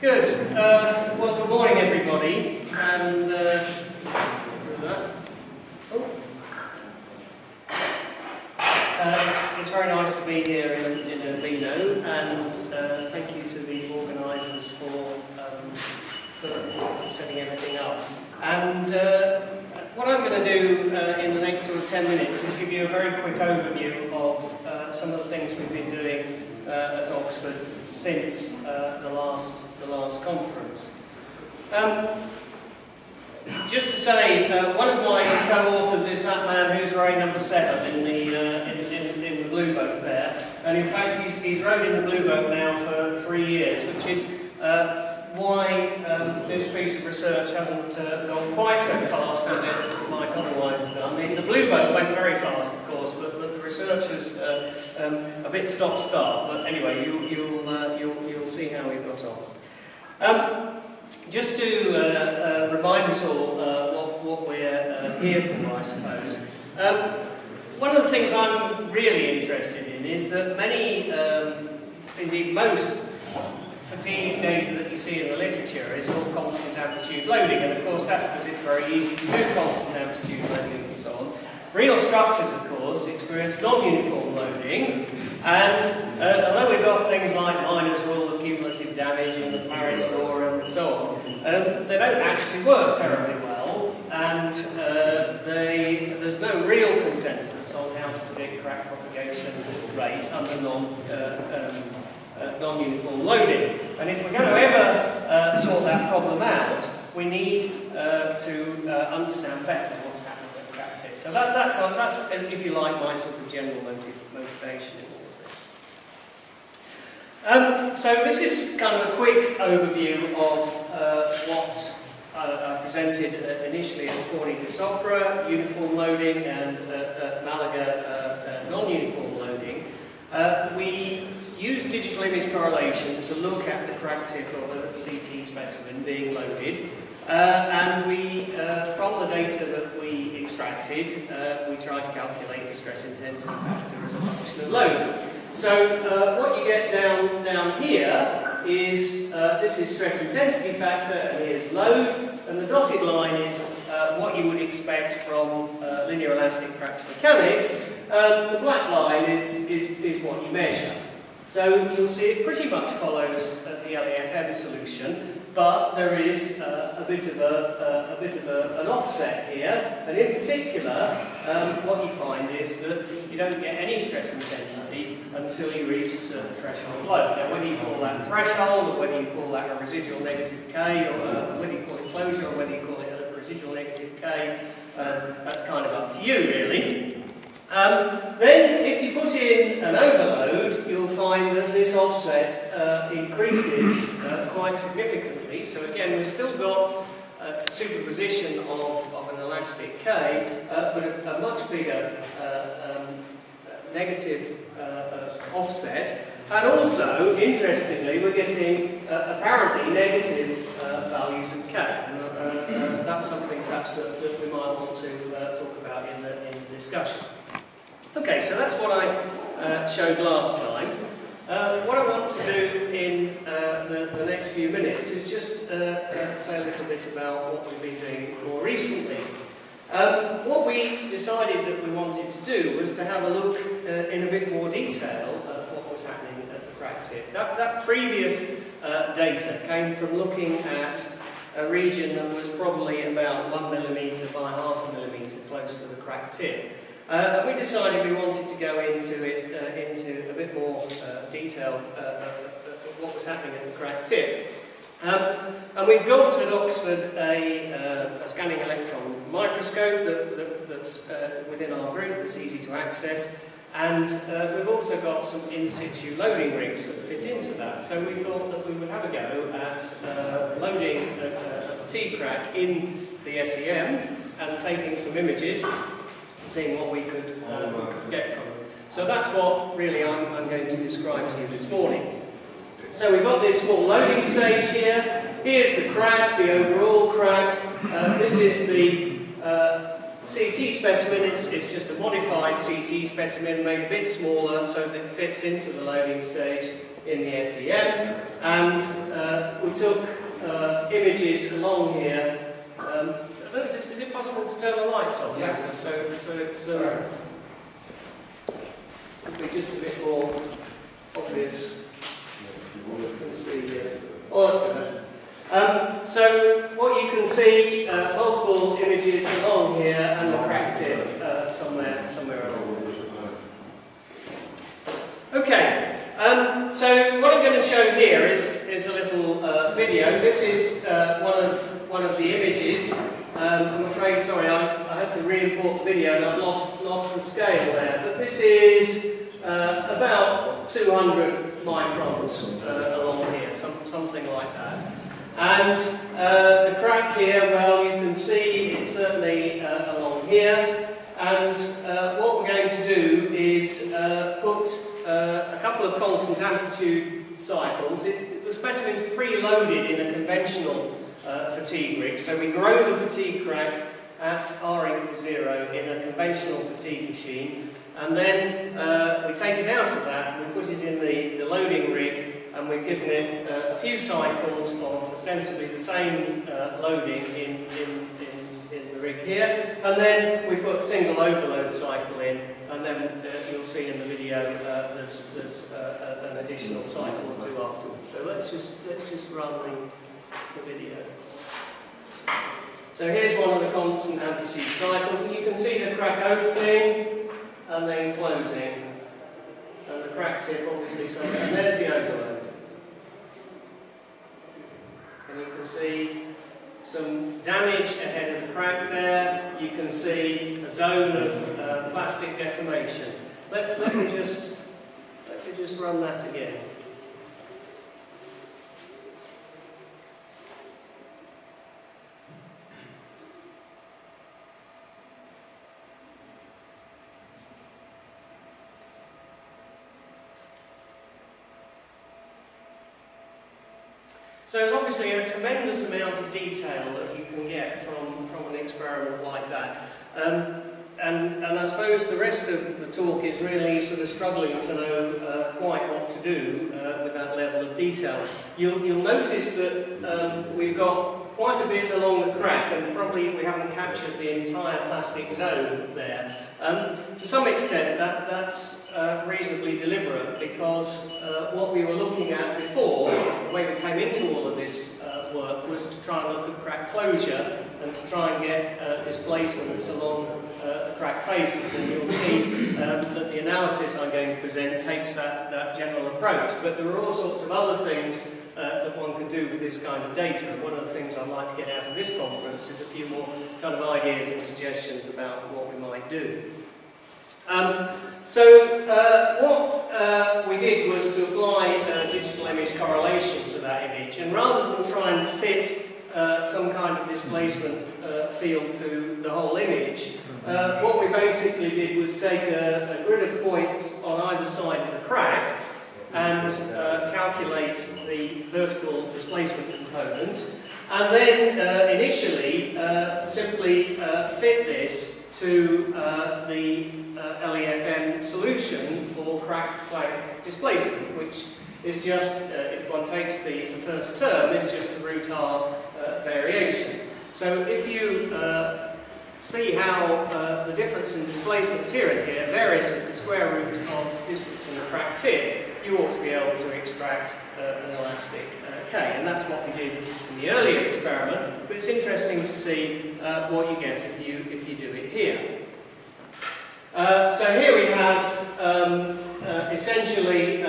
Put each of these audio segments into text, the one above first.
Good. Well, good morning, everybody. And it's very nice to be here in Urbino, and thank you to the organisers for setting everything up. And what I'm going to do in the next sort of 10 minutes is give you a very quick overview of some of the things we've been doing at Oxford since the last conference. Just to say, one of my co-authors is that man who's rowing number 7 in the blue boat there, and in fact he's rowed in the blue boat now for 3 years, which is why this piece of research hasn't gone quite so fast as it might otherwise have done. The blue boat went very fast, of course, but the research is a bit stop-start. But anyway, you'll see how we've got on. Just to remind us all what we're here for, I suppose. One of the things I'm really interested in is that many, indeed most, fatigue data that you see in the literature is all constant amplitude loading, and of course that's because it's very easy to do constant amplitude loading and so on. Real structures, of course, experience non-uniform loading, and although we've got things like Miner's rule of cumulative damage and the Paris law and so on, they don't actually work terribly well, and there's no real consensus on how to predict crack propagation rates under non-uniform loading. And if we're going to ever sort that problem out, we need to understand better what's happening at crack tip. So that's, if you like, my sort of general motivation in all of this. So this is kind of a quick overview of what I presented initially at Forney de Sopra, uniform loading, and at Malaga, non-uniform loading. We use digital image correlation to look at the crack tip of a CT specimen being loaded, and we, from the data that we extracted, we try to calculate the stress intensity factor as a function of load. So what you get down here is, this is stress intensity factor, and here's load, and the dotted line is what you would expect from linear elastic fracture mechanics. The black line is what you measure. So you'll see it pretty much follows the LEFM solution, but there is a bit of an offset here, and in particular, what you find is that you don't get any stress intensity until you reach a certain threshold load. Now, whether you call that threshold, or whether you call that a residual negative K, or whether you call it closure, or whether you call it a residual negative K, that's kind of up to you, really. Then, if you put in an overload, you'll find that this offset increases quite significantly. So again, we've still got superposition of an elastic K, but a much bigger negative offset. And also, interestingly, we're getting apparently negative values of K. And that's something perhaps that we might want to talk about in the discussion. Okay, so that's what I showed last time. What I want to do in the next few minutes is just say a little bit about what we've been doing more recently. What we decided that we wanted to do was to have a look in a bit more detail at what was happening at the crack tip. That previous data came from looking at a region that was probably about 1 millimetre by 0.5 millimetre close to the crack tip. And we decided we wanted to go into a bit more detail of what was happening at the crack tip. And we've got at Oxford a scanning electron microscope that's within our group that's easy to access, and we've also got some in situ loading rigs that fit into that. So we thought that we would have a go at loading a fatigue crack in the SEM and taking some images, seeing what we could get from them. So that's what really I'm going to describe to you this morning. So we've got this small loading stage here. Here's the crack, the overall crack. This is the CT specimen. It's just a modified CT specimen, made a bit smaller so that it fits into the loading stage. in the SEM, and we took images along here. I don't know if is it possible to turn the lights off? Yeah. So it's could be just a bit more obvious. You can see here. Oh, that's better. So what you can see, multiple images along here and the crack tip somewhere along. Okay, so what I'm going to show here is a little video. This is one of the images. I'm afraid, sorry, I had to re-import the video and I've lost the scale there. But this is about 200 microns along here, something like that. And the crack here, well, you can see it's certainly along here. And what we're going to do is put a couple of constant amplitude cycles. The specimen is preloaded in a conventional fatigue rig, so we grow the fatigue crack at R equals 0 in a conventional fatigue machine, and then we take it out of that and we put it in the loading rig, and we've given it a few cycles of ostensibly the same loading in the rig here, and then we put a single overload cycle in, and then you'll see in the video there's an additional cycle or two afterwards. So let's just run the video. So here's one of the constant amplitude cycles, and you can see the crack opening and then closing, and the crack tip obviously somewhere, and there's the overload. And you can see some damage ahead of the crack there. You can see a zone of plastic deformation. Let me just run that again. So there's obviously a tremendous amount of detail that you can get from an experiment like that. And I suppose the rest of the talk is really sort of struggling to know quite what to do with that level of detail. You'll notice that we've got quite a bit along the crack, and probably we haven't captured the entire plastic zone there. To some extent that's reasonably deliberate, because what we were looking at before, the way we came into all of this work, was to try and look at crack closure and to try and get displacements along the crack faces, and you'll see that the analysis I'm going to present takes that general approach. But there are all sorts of other things that one can do with this kind of data, and one of the things I'd like to get out of this conference is a few more kind of ideas and suggestions about what we might do. What we did was to apply digital image correlation to that image, and rather than try and fit some kind of displacement field to the whole image, what we basically did was take a grid of points on either side of the crack and calculate the vertical displacement component, and then initially simply fit this to the LEFM solution for crack flank displacement, which is just, if one takes the first term, is just a root R variation. So if you see how the difference in displacements here and here varies as the square root of distance from the crack tip, you ought to be able to extract an elastic K, and that's what we did in the earlier experiment. But it's interesting to see what you get if you do it here. So here we have essentially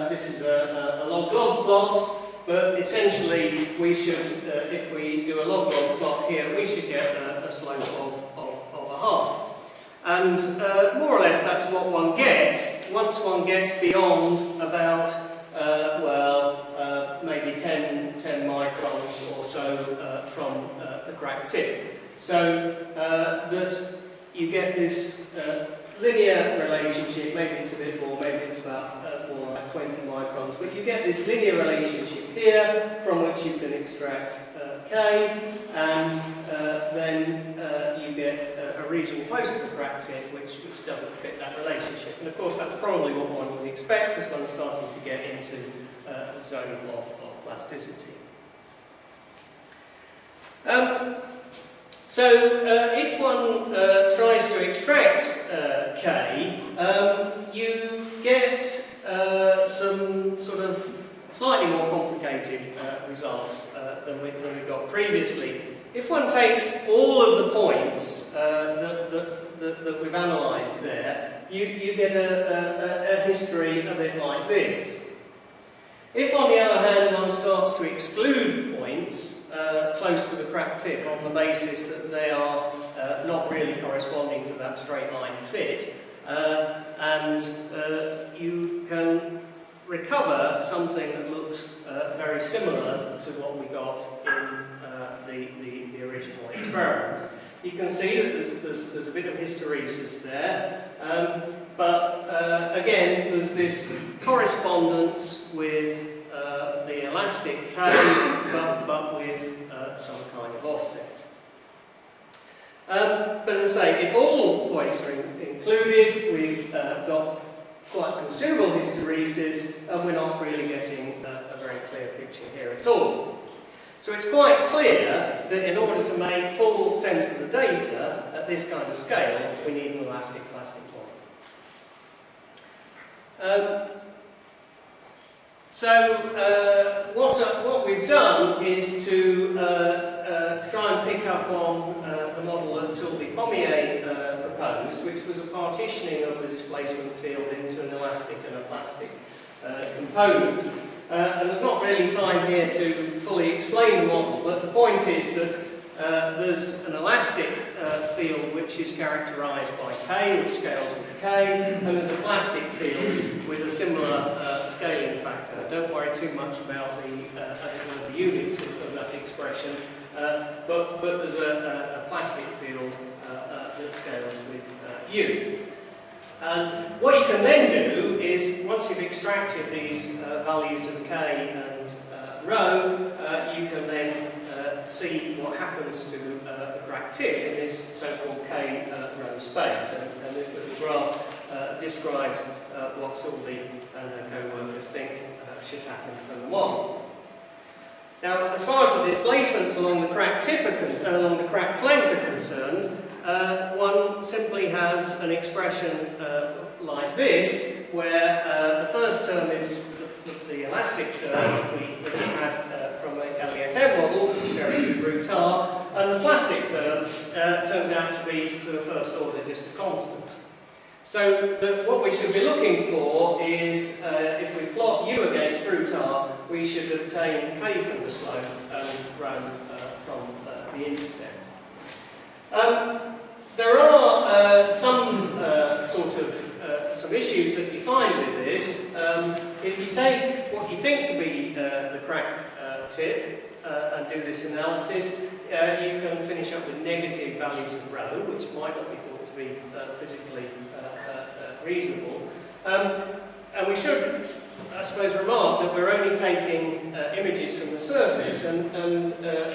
this is a log-log plot. But essentially, we should, if we do a log-log plot here, we should get a slope of a half. And more or less that's what one gets once one gets beyond about, maybe 10 microns or so from the crack tip. So that you get this linear relationship, maybe it's a bit more, maybe it's about more like 20 microns, but you get this linear relationship here from which you can extract K, and then you get a region close to the crack tip which doesn't fit that relationship. And of course that's probably what one would expect as one's starting to get into the zone of plasticity. So if one tries to extract K, you get some sort of slightly more complicated results than we got previously. If one takes all of the points that we've analysed there, you get a history a bit like this. If, on the other hand, one starts to exclude points close to the crack tip on the basis that they are not really corresponding to that straight line fit, and you can recover something that looks very similar to what we got in the original experiment. You can see that there's a bit of hysteresis there, but again there's this correspondence with the elastic K, but with some kind of offset. But as I say, if all points are included, we've got quite considerable hysteresis, and we're not really getting a very clear picture here at all. So it's quite clear that in order to make full sense of the data at this kind of scale, we need an elastic plastic model. What we've done is to try and pick up on the model that Sylvie Pommier proposed, which was a partitioning of the displacement field into an elastic and a plastic component. And there's not really time here to fully explain the model, but the point is that there's an elastic field which is characterised by K, which scales with K, and there's a plastic field with a similar scaling factor. Don't worry too much about the units of that expression, but there's a plastic field that scales with U. And what you can then do is, once you've extracted these values of K and rho, you can then see what happens to the crack tip in this so-called K rho space. And this little graph describes what Sylvie and her co-workers think should happen from the model. Now, as far as the displacements along the crack tip along the crack flank are concerned, one simply has an expression like this, where the first term is the elastic term that we had from a LEFM model, which goes through root r, and the plastic term turns out to be, to the first order, just a constant. So what we should be looking for is, if we plot u against root r, we should obtain k from the slope and rho from the intercept. There are some some issues that you find with this. If you take what you think to be the crack tip and do this analysis, you can finish up with negative values of rho, which might not be thought to be physically reasonable. And we should, I suppose, remark that we're only taking images from the surface, and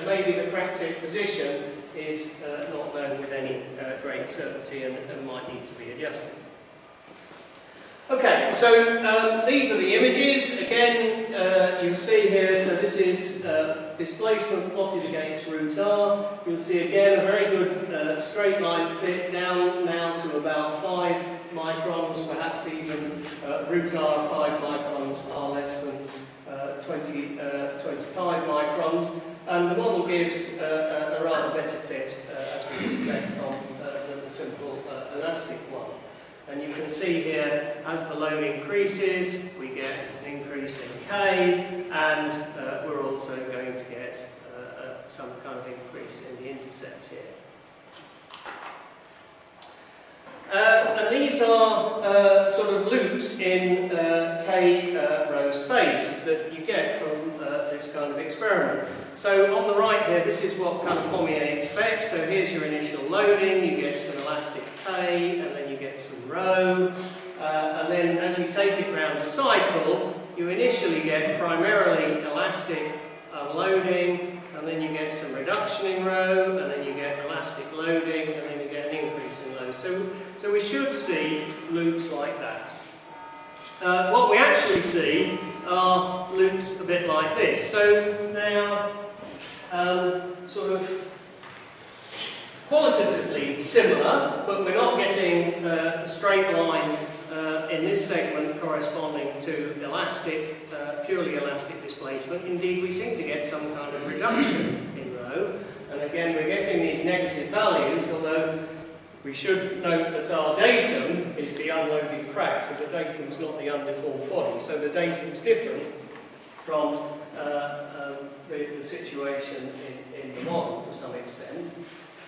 maybe the crack tip position is not known with any great certainty and might need to be adjusted. Okay, so these are the images. Again, you'll see here, so this is displacement plotted against root r. You'll see again a very good straight line fit down now to about 5 microns, perhaps even root r 5 microns are less than 25 microns. And the model gives a rather better fit, as we expect from the simple elastic one. And you can see here, as the load increases, we get an increase in K, and we're also going to get some kind of increase in the intercept here. And these are sort of loops in K rho space that you get from this kind of experiment. So on the right here, this is what kind of Pommier expects. So here's your initial loading, you get some elastic K, and then you get some rho, and then as you take it round the cycle, you initially get primarily elastic unloading, and then you get some reduction in row, and then you get elastic loading, and then you get an increase in load. So we should see loops like that. What we actually see are loops a bit like this. So they are sort of qualitatively similar, but we're not getting a straight line in this segment corresponding to elastic, purely elastic displacement. Indeed, we seem to get some kind of reduction in row, and again we're getting these negative values, although we should note that our datum is the unloaded crack, so the datum is not the undeformed body, so the datum is different from the situation in the model to some extent.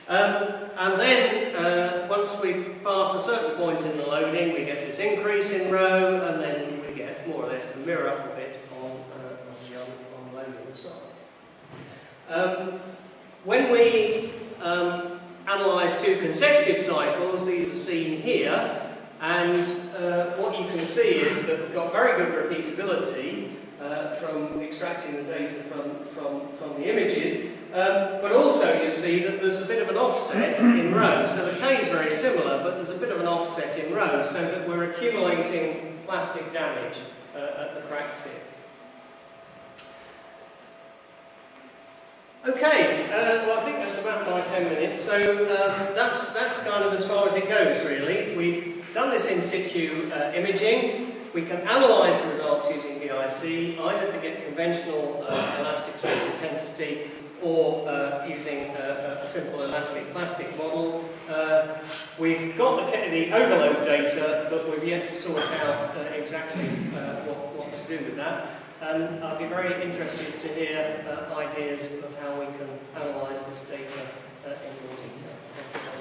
And then, once we pass a certain point in the loading, we get this increase in row, and then we get more or less the mirror of it on the loading side. When we analyse two consecutive cycles, these are seen here, and what you can see is that we've got very good repeatability from extracting the data from the images, but also you see that there's a bit of an offset in row. So the K is very similar, but there's a bit of an offset in row, so that we're accumulating plastic damage at the crack tip. Okay, well I think that's about my 10 minutes, so that's kind of as far as it goes really. We've done this in situ imaging. We can analyse the results using VIC, either to get conventional elastic stress intensity or using a simple elastic plastic model. We've got the overload data, but we've yet to sort out exactly what to do with that. And I'd be very interested to hear ideas of how we can analyse this data in more detail. Thank you.